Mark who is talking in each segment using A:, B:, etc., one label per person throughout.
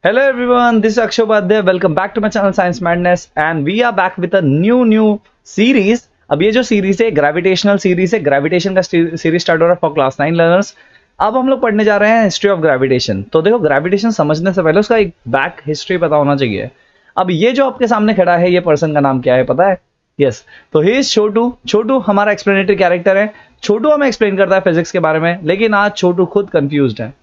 A: Hello everyone, this is Akshay Upadhyay. Welcome back to my channel Science Madness and we are back with a new series. अब ये जो series है gravitational series है, gravitation का series start हो रहा है फॉर क्लास 9 लर्नर्स। अब हम लोग पढ़ने जा रहे हैं हिस्ट्री ऑफ ग्रेविटेशन। तो देखो, ग्रेविटेशन समझने से पहले उसका एक बैक हिस्ट्री पता होना चाहिए। अब ये जो आपके सामने खड़ा है, ये पर्सन का नाम क्या है पता है? यस, तो ही इज छोटू। छोटू हमारा एक्सप्लेनेटरी कैरेक्टर है। छोटू हमें एक्सप्लेन करता है फिजिक्स के बारे में, लेकिन आज छोटू खुद कंफ्यूज्ड है।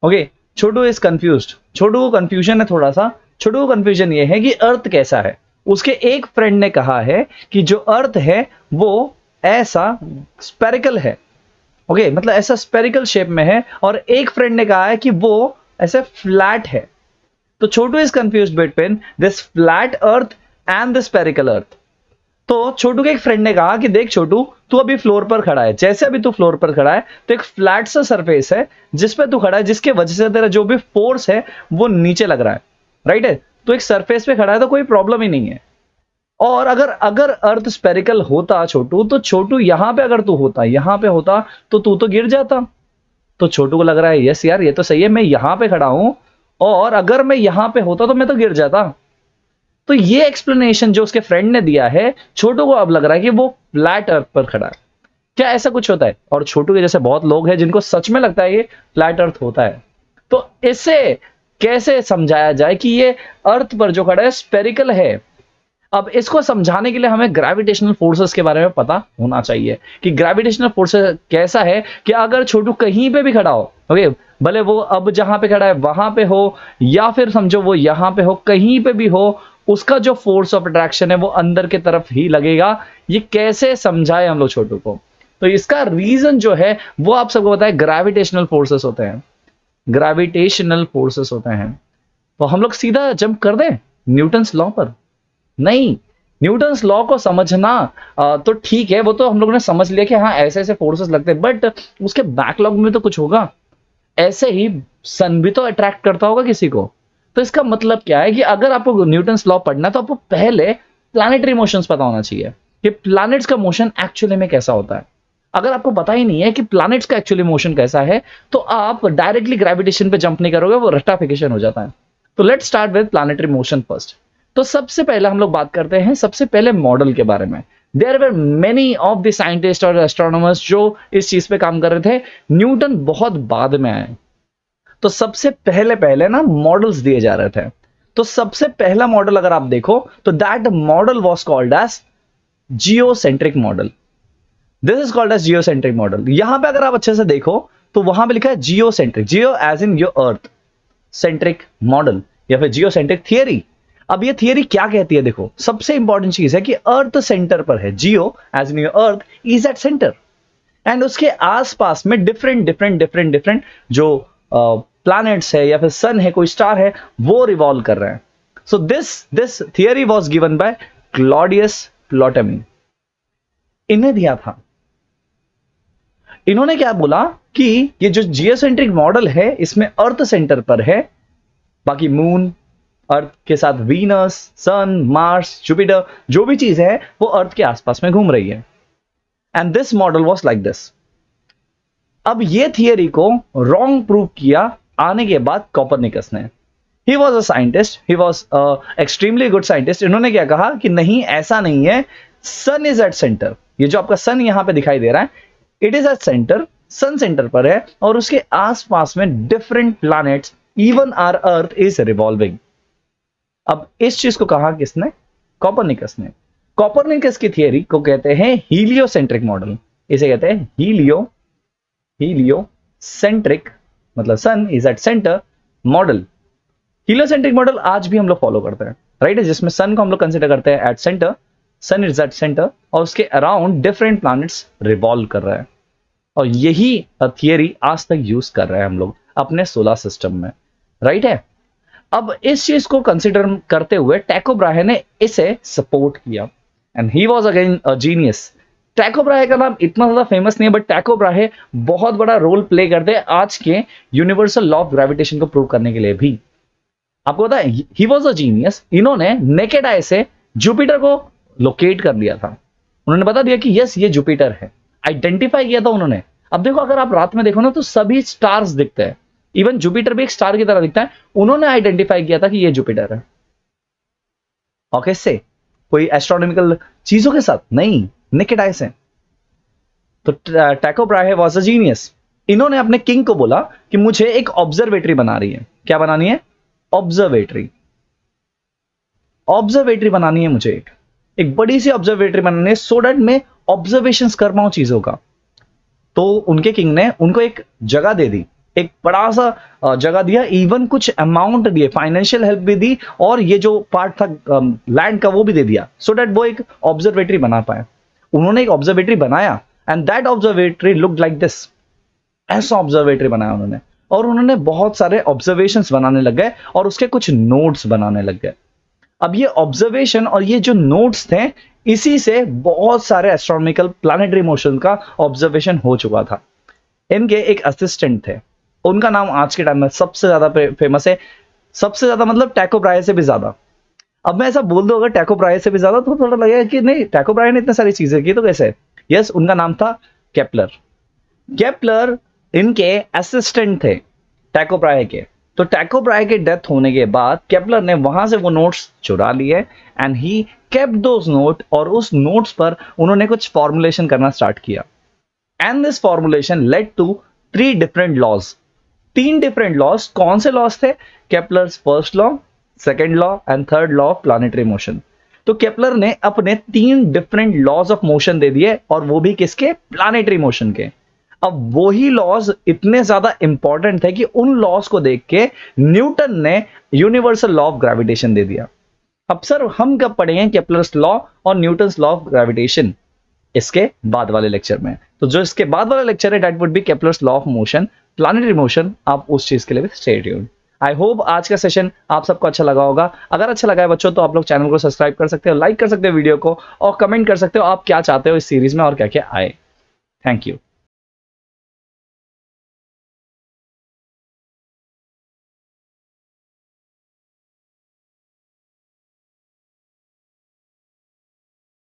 A: Okay, Chhotu is confused. Chhotu को कंफ्यूजन है थोड़ा सा। छोटू को कंफ्यूजन ये है कि अर्थ कैसा है। उसके एक फ्रेंड ने कहा है कि जो अर्थ है वो ऐसा स्पेरिकल है। ओके, मतलब ऐसा स्पेरिकल शेप में है, और एक फ्रेंड ने कहा है कि वो ऐसे फ्लैट है। तो Chhotu is confused between this flat earth and the spherical earth. तो छोटू के एक फ्रेंड ने कहा कि देख छोटू, तू अभी फ्लोर पर खड़ा है। जैसे अभी तू फ्लोर पर खड़ा है तो एक फ्लैट सा सरफेस है जिस पे तू खड़ा है, जिसके वजह से तेरा जो भी फोर्स है वो नीचे लग रहा है। राइट है? तो एक सरफेस पे खड़ा है तो कोई प्रॉब्लम ही नहीं है। और अगर अगर अर्थ स्पेरिकल होता छोटू, तो छोटू यहां पे अगर तू होता, यहां पे होता, तो तू तो गिर जाता। तो छोटू को लग रहा है यस यार, ये तो सही है, मैं यहां पे खड़ा हूं और अगर मैं यहां पे होता तो मैं तो गिर जाता। तो ये एक्सप्लेनेशन जो उसके फ्रेंड ने दिया है, छोटू को अब लग रहा है कि वो फ्लैट अर्थ पर खड़ा है। क्या ऐसा कुछ होता है? और छोटू के जैसे बहुत लोग हैं जिनको सच में लगता है ये फ्लैट अर्थ होता है। तो इसे कैसे समझाया जाए कि ये अर्थ पर जो खड़ा है स्पेरिकल है? अब इसको समझाने के लिए हमें ग्रेविटेशनल फोर्सेस के बारे में पता होना चाहिए कि ग्रेविटेशनल फोर्सेस कैसा है। कि अगर छोटू कहीं पे भी खड़ा हो, ओके, भले वो अब जहां पे खड़ा है वहां पे हो, या फिर समझो वो यहां पे हो, कहीं पे भी हो, उसका जो फोर्स ऑफ अट्रैक्शन है वो अंदर की तरफ ही लगेगा। ये कैसे समझाए हम लोग छोटू को? तो इसका रीजन जो है वो आप सबको पता है, ग्रेविटेशनल फोर्सेस होते हैं। ग्रेविटेशनल फोर्सेस होते हैं। तो हम लोग सीधा जंप कर दें न्यूटन्स लॉ पर? नहीं, न्यूटन्स लॉ को समझना तो ठीक है, वो तो हम लोगों ने समझ लिया कि हाँ ऐसे ऐसे फोर्सेस लगते हैं, बट उसके बैकलॉग में तो कुछ होगा। ऐसे ही सन भी तो अट्रैक्ट करता होगा किसी को। तो इसका मतलब क्या है कि अगर आपको न्यूटन्स लॉ पढ़ना तो आपको पहले प्लैनेटरी मोशंस पता होना चाहिए कि प्लैनेट्स का मोशन एक्चुअली में कैसा होता है। अगर आपको पता ही नहीं है कि प्लैनेट्स का एक्चुअली मोशन कैसा है, तो आप डायरेक्टली ग्रेविटेशन पे जंप नहीं करोगे, वो रट्टाफिकेशन हो जाता है। तो let's start with planetary motion first. तो सबसे पहले हम लोग बात करते हैं सबसे पहले मॉडल के बारे में। There were many of the scientist और एस्ट्रोनॉमर्स जो इस चीज पे काम कर रहे थे। न्यूटन बहुत बाद में आए। तो सबसे पहले पहले ना मॉडल्स दिए जा रहे थे। तो सबसे पहला मॉडल अगर आप देखो तो that model was called as geocentric model. This is called as geocentric model. यहां पे अगर आप अच्छे से देखो तो वहां पे लिखा है geocentric, geo as in your earth, centric model या फिर जियोसेंट्रिक थियरी। अब ये थियरी क्या कहती है? देखो, सबसे इंपॉर्टेंट चीज है कि अर्थ सेंटर पर है। Geo as in your earth is at centre, and उसके आसपास में डिफरेंट डिफरेंट डिफरेंट डिफरेंट जो प्लैनेट्स है या फिर सन है, कोई स्टार है, वो रिवॉल्व कर रहे हैं। So this theory was given by Claudius Ptolemy. इन्हें दिया था। इन्होंने क्या बोला कि ये जो जियोसेंट्रिक मॉडल है इसमें अर्थ सेंटर पर है, बाकी मून, अर्थ के साथ वीनस, सन, मार्स, जुपिटर, जो भी चीज है वो अर्थ के आसपास में घूम रही है। And this model was like this. अब ये थियरी को रॉन्ग प्रूव किया आने के बाद कोपरनिकस ने। He was a scientist, he was extremely good scientist. इन्होंने क्या कहा कि नहीं, ऐसा नहीं है, सन इज एट सेंटर। ये जो आपका सन यहां पे दिखाई दे रहा है, it is at centre, sun centre पर है, और उसके आसपास में different planets, even our earth is revolving. अब इस चीज को कहा किसने? कोपरनिकस ने। कोपरनिकस की थियरी को कहते हैं हीलियोसेंट्रिक मॉडल। इसे कहते हैं हीलियोसेंट्रिक, मतलब sun is at centre model. Heliocentric model आज भी हम लोग फॉलो करते हैं, राइट? जिसमें सन को हम लोग कंसीडर करते हैं at centre, sun is at centre, और उसके अराउंड डिफरेंट प्लैनेट्स रिवॉल्व कर रहा है। और यही थियरी आज तक यूज कर रहे हैं हम लोग अपने सोलर सिस्टम में, राइट है? अब इस चीज को कंसीडर करते हुए टाइको ब्राहे ने इसे सपोर्ट किया, and he was again a genius. Tycho Brahe का नाम इतना ज्यादा फेमस नहीं है, बट टाइको ब्राहे बहुत बड़ा रोल प्ले करते हैं आज के यूनिवर्सल लॉ ऑफ ग्रेविटेशन को प्रूव करने के लिए भी। आपको पता है, ही वाज अ जीनियस। इन्होंने नेकेड आई से जुपिटर को लोकेट कर लिया था। उन्होंने बता दिया कि यस, ये जुपिटर है, आइडेंटिफाई किया था उन्होंने। अब देखो, अगर आप रात में देखो ना तो सभी स्टार्स दिखते हैं, इवन जुपिटर भी एक स्टार की तरह दिखता है, उन्होंने आइडेंटिफाई किया था कि ये जुपिटर है। और कैसे? कोई एस्ट्रोनॉमिकल चीजों के साथ नहीं, नेकेड आई से। तो टाइको ब्राहे वाज अ जीनियस। इन्होंने अपने किंग को बोला कि मुझे एक ऑब्जर्वेटरी बना रही है। क्या बनानी है? ऑब्जर्वेटरी। ऑब्जर्वेटरी बनानी है मुझे, एक बड़ी सी ऑब्जर्वेटरी बनानी है, सो दैट मैं ऑब्जर्वेशंस कर पाऊं चीजों का। तो उनके किंग ने उनको एक जगह दे दी, एक बड़ा सा जगह दिया, इवन कुछ अमाउंट दिए, फाइनेंशियल हेल्प भी दी, और ये जो पार्ट था लैंड का वो भी दे दिया, सो दैट वो एक ऑब्जर्वेटरी बना पाए। उन्होंने एक ऑब्जर्वेटरी बनाया and that observatory looked like this. ऐसा ऑब्जर्वेटरी बनाया उन्होंने, और उन्होंने बहुत सारे ऑब्जर्वेशंस बनाने लग गए और उसके कुछ नोट्स बनाने लग गए। अब ये ऑब्जर्वेशन और ये जो नोट्स थे, इसी से बहुत सारे एस्ट्रोनॉमिकल प्लैनेटरी मोशन का ऑब्जर्वेशन हो चुका था। इनके एक असिस्टेंट थे, उनका नाम आज के टाइम में सबसे ज्यादा फेमस है, सबसे ज्यादा मतलब टाइको ब्राहे से भी ज्यादा। अब मैं ऐसा बोल दूं अगर टाइको ब्राहे से भी ज्यादा, तो थोड़ा लगेगा कि नहीं, टाइको ब्राहे ने इतनी सारी चीजें की तो कैसे? यस, उनका नाम था केपलर। केपलर इनके असिस्टेंट थे टाइको ब्राहे के। तो टाइको ब्राहे के डेथ होने के बाद केपलर ने वहां से वो नोट्स चुरा लिए and he kept those note, और उस नोट्स पर उन्होंने कुछ फॉर्मुलेशन करना स्टार्ट किया। And this formulation led to 3 different laws. 3 different laws. कौन से लॉज थे? Kepler's first law, second law and third law of planetary motion. तो केपलर ने अपने 3 डिफरेंट लॉज ऑफ मोशन दे दिए, और वो भी किसके? प्लानिटरी मोशन के। अब वही लॉज इतने ज्यादा इंपॉर्टेंट थे कि उन लॉज को देख के न्यूटन ने यूनिवर्सल लॉ ऑफ ग्रेविटेशन दे दिया। अब सर हम कब पढ़ेंगे केपलर्स लॉ और न्यूटन्स लॉ ऑफ ग्रेविटेशन? इसके बाद वाले लेक्चर में। तो जो इसके बाद वाला लेक्चर है, that would be Kepler's law of motion, planetary motion. आप उस चीज के लिए भी स्टे ट्यून्ड। आई होप आज का सेशन आप सबको अच्छा लगा होगा। अगर अच्छा लगा है बच्चों, तो आप लोग चैनल को सब्सक्राइब कर सकते हो, लाइक कर सकते हो वीडियो को, और कमेंट कर सकते हो आप क्या चाहते हो इस सीरीज में और क्या क्या आए। Thank you.